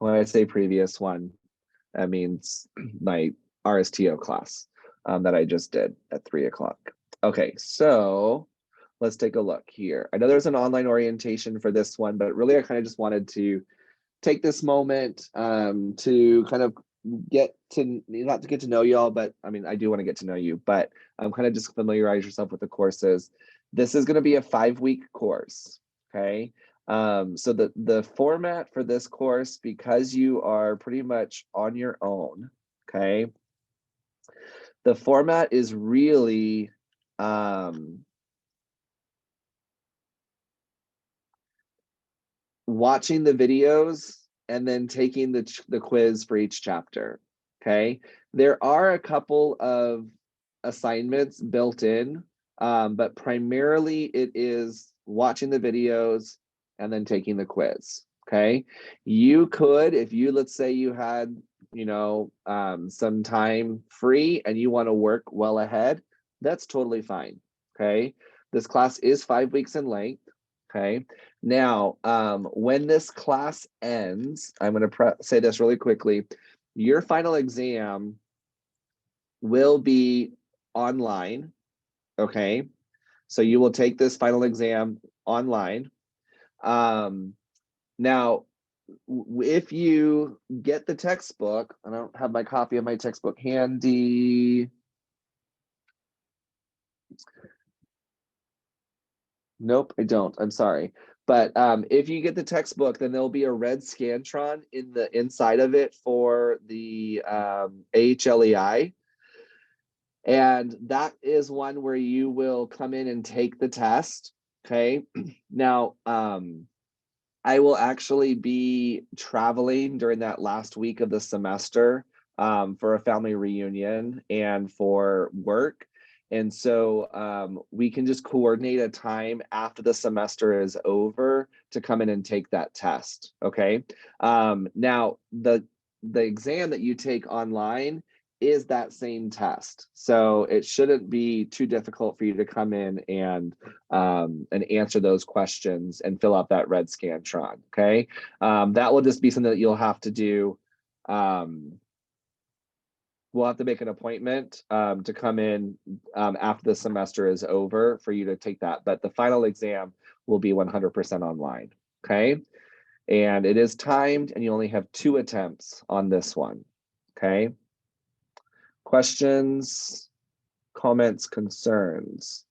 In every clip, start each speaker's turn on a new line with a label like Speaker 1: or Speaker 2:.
Speaker 1: When I say previous one, that means my RSTO class that I just did at 3 o'clock. Okay, so let's take a look here. I know there's an online orientation for this one, but really I kind of just wanted to take this moment to kind of get to, not to get to know y'all, but I mean, I do want to get to know you, but kind of just familiarize yourself with the courses. This is going to be a 5-week course, okay? So the format for this course, because you are pretty much on your own, okay? The format is really watching the videos and then taking the quiz for each chapter, okay? There are a couple of assignments built in, but primarily it is watching the videos and then taking the quiz, okay? You could, if you, let's say you had, you know, some time free and you want to work well ahead, that's totally fine, okay? This class is 5 weeks in length, okay? Now, when this class ends, I'm going to say this really quickly. Your final exam will be online, okay? So you will take this final exam online. Now, if you get the textbook, I don't have my copy of my textbook handy. Nope, I don't. I'm sorry. But if you get the textbook, then there'll be a red Scantron in the inside of it for the AHLEI. And that is one where you will come in and take the test, okay? Now, I will actually be traveling during that last week of the semester for a family reunion and for work. And so we can just coordinate a time after the semester is over to come in and take that test, okay? Now, the exam that you take online is that same test. So it shouldn't be too difficult for you to come in and answer those questions and fill out that red Scantron, okay? That will just be something that you'll have to do. We'll have to make an appointment to come in after the semester is over for you to take that. But the final exam will be 100% online, okay? And it is timed and you only have 2 attempts on this one, okay? Questions, comments, concerns?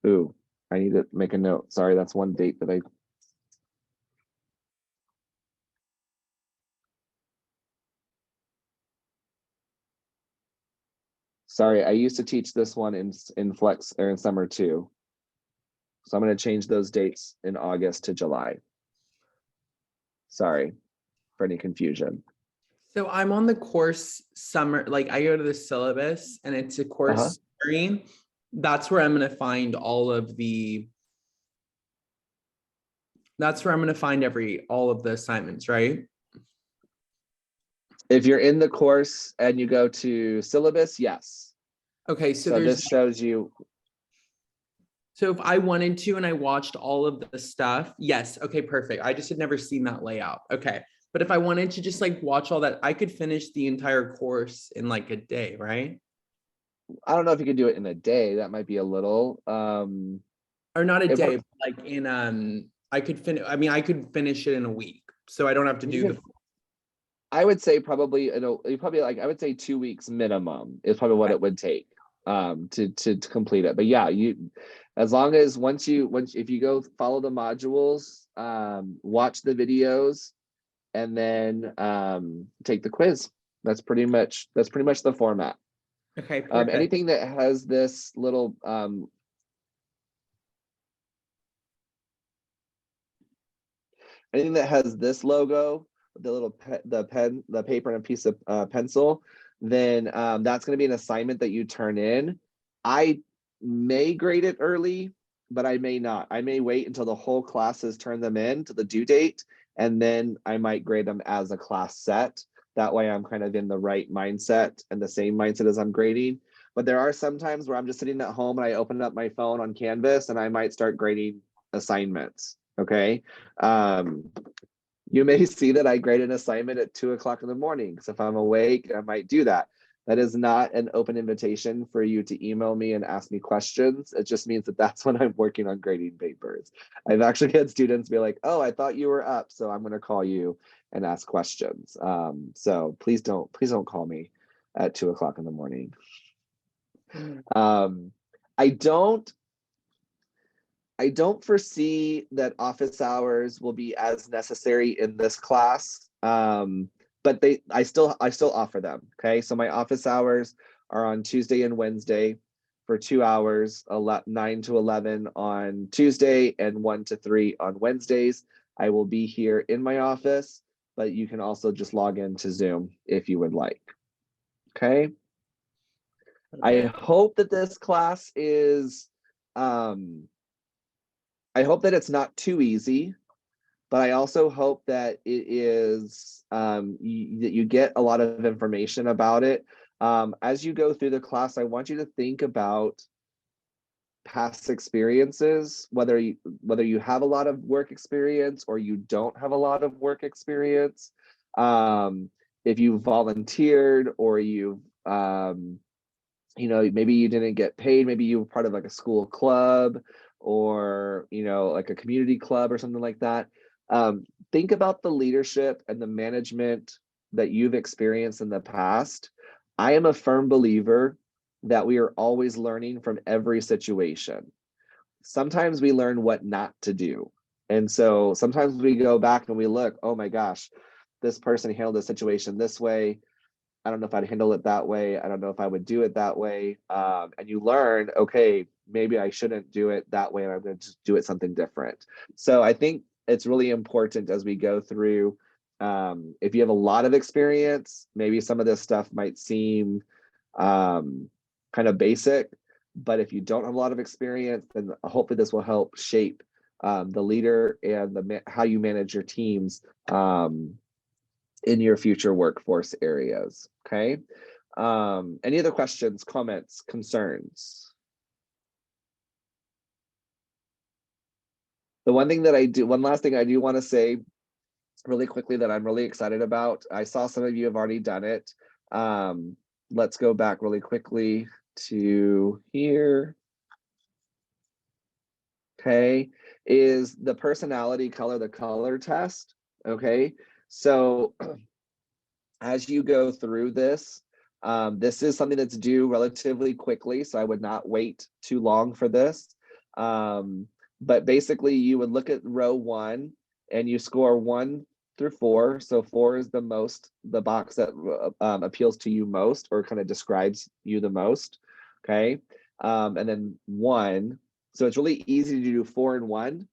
Speaker 1: Ooh, I need to make a note. Sorry, that's one date that I... Sorry, I used to teach this one in Flex or in summer too. So I'm going to change those dates in August to July. Sorry for any confusion.
Speaker 2: So I'm on the course summer, like I go to the syllabus and it's a course summary. That's where I'm going to find all of the, that's where I'm going to find all of the assignments, right?
Speaker 1: If you're in the course and you go to syllabus, yes.
Speaker 2: Okay, so
Speaker 1: this shows you.
Speaker 2: So if I wanted to and I watched all of the stuff, yes, okay, perfect. I just had never seen that layout. Okay. But if I wanted to just like watch all that, I could finish the entire course in like a day, right?
Speaker 1: I don't know if you could do it in a day. That might be a little
Speaker 2: or not a day, but like in I could finish, I mean, I could finish it in a week. So I don't have to do the...
Speaker 1: I would say probably, like, I would say 2 weeks minimum is probably what it would take to complete it. But yeah, as long as if you go follow the modules, watch the videos, and then take the quiz. That's pretty much the format.
Speaker 2: Okay, perfect.
Speaker 1: Anything that has this little anything that has this logo, the little the paper and a piece of pencil, then that's going to be an assignment that you turn in. I may grade it early, but I may not. I may wait until the whole class has turned them in to the due date, and then I might grade them as a class set. That way I'm kind of in the right mindset and the same mindset as I'm grading. But there are some times where I'm just sitting at home and I open up my phone on Canvas and I might start grading assignments, okay? You may see that I grade an assignment at 2 o'clock in the morning. So if I'm awake, I might do that. That is not an open invitation for you to email me and ask me questions. It just means that that's when I'm working on grading papers. I've actually had students be like, oh, I thought you were up, so I'm going to call you and ask questions. So please don't call me at 2 o'clock in the morning. I don't foresee that office hours will be as necessary in this class, but I still offer them. Okay, so my office hours are on Tuesday and Wednesday for 2 hours, 9 to 11 on Tuesday and 1 to 3 on Wednesdays. I will be here in my office, but you can also just log into Zoom if you would like. Okay. I hope that this class is, I hope that it's not too easy, but I also hope that it is, that you get a lot of information about it. As you go through the class, I want you to think about past experiences, whether you have a lot of work experience or you don't have a lot of work experience. If you volunteered or you've, maybe you didn't get paid, maybe you were part of like a school club or, like a community club or something like that. Think about the leadership and the management that you've experienced in the past. I am a firm believer that we are always learning from every situation. Sometimes we learn what not to do. And so sometimes we go back and we look, oh my gosh, this person handled the situation this way. I don't know if I'd handle it that way. I don't know if I would do it that way. And you learn, okay, maybe I shouldn't do it that way, and I'm going to do it something different. So I think it's really important as we go through. If you have a lot of experience, maybe some of this stuff might seem kind of basic, but if you don't have a lot of experience, then hopefully this will help shape the leader and how you manage your teams in your future workforce areas. Okay. Any other questions, comments, concerns? One last thing I do want to say really quickly that I'm really excited about. I saw some of you have already done it. Let's go back really quickly to here. Okay, is the personality color, the color test. Okay, so as you go through this, this is something that's due relatively quickly, so I would not wait too long for this. But basically, you would look at row 1 and you score 1 through 4. So 4 is the box that appeals to you most or kind of describes you the most. Okay, and then 1. So it's really easy to do 4 and 1,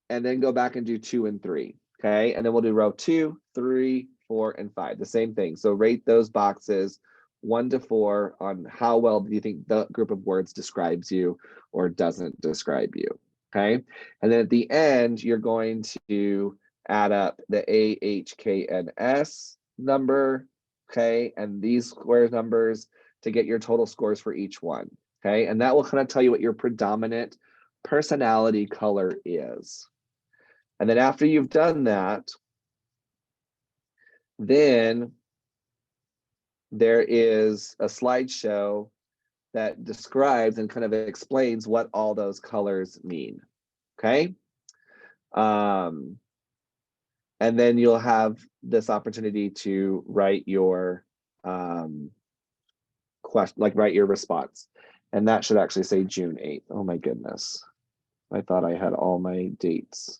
Speaker 1: and then go back and do 2 and 3. Okay, and then we'll do row 2, 3, 4, and 5. The same thing. So rate those boxes 1 to 4 on how well do you think the group of words describes you or doesn't describe you. Okay, and then at the end, you're going to add up the A, H, K, and S number. Okay, and these square numbers to get your total scores for each one. Okay, and that will kind of tell you what your predominant personality color is. And then after you've done that, then there is a slideshow that describes and kind of explains what all those colors mean. Okay. And then you'll have this opportunity to write your question, like write your response. And that should actually say June 8th. Oh my goodness. I thought I had all my dates.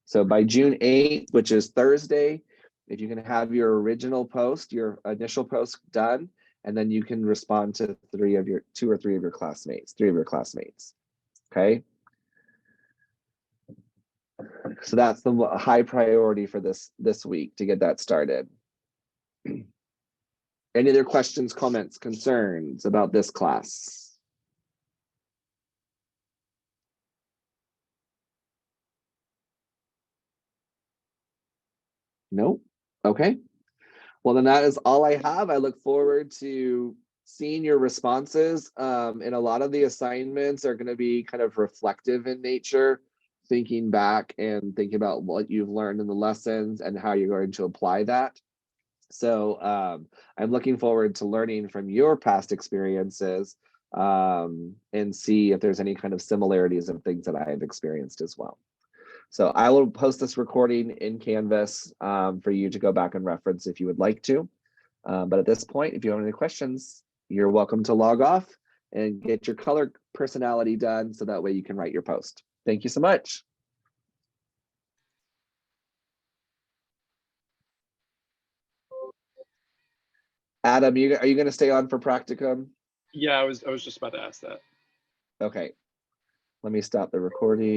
Speaker 1: So by June 8th, which is Thursday, if you can have your original post, your initial post done, and then you can respond to 2 or 3 of your classmates, okay? So that's the high priority for this week to get that started. Any other questions, comments, concerns about this class? Nope. Okay. Well, then that is all I have. I look forward to seeing your responses. And a lot of the assignments are going to be kind of reflective in nature. thinking back and thinking about what you've learned in the lessons and how you're going to apply that. So I'm looking forward to learning from your past experiences and see if there's any kind of similarities of things that I have experienced as well. So I will post this recording in Canvas for you to go back and reference if you would like to. But at this point, if you have any questions, you're welcome to log off and get your color personality done so that way you can write your post. Thank you so much. Adam, are you going to stay on for practicum?
Speaker 3: Yeah, I was just about to ask that.
Speaker 1: Okay, let me stop the recording.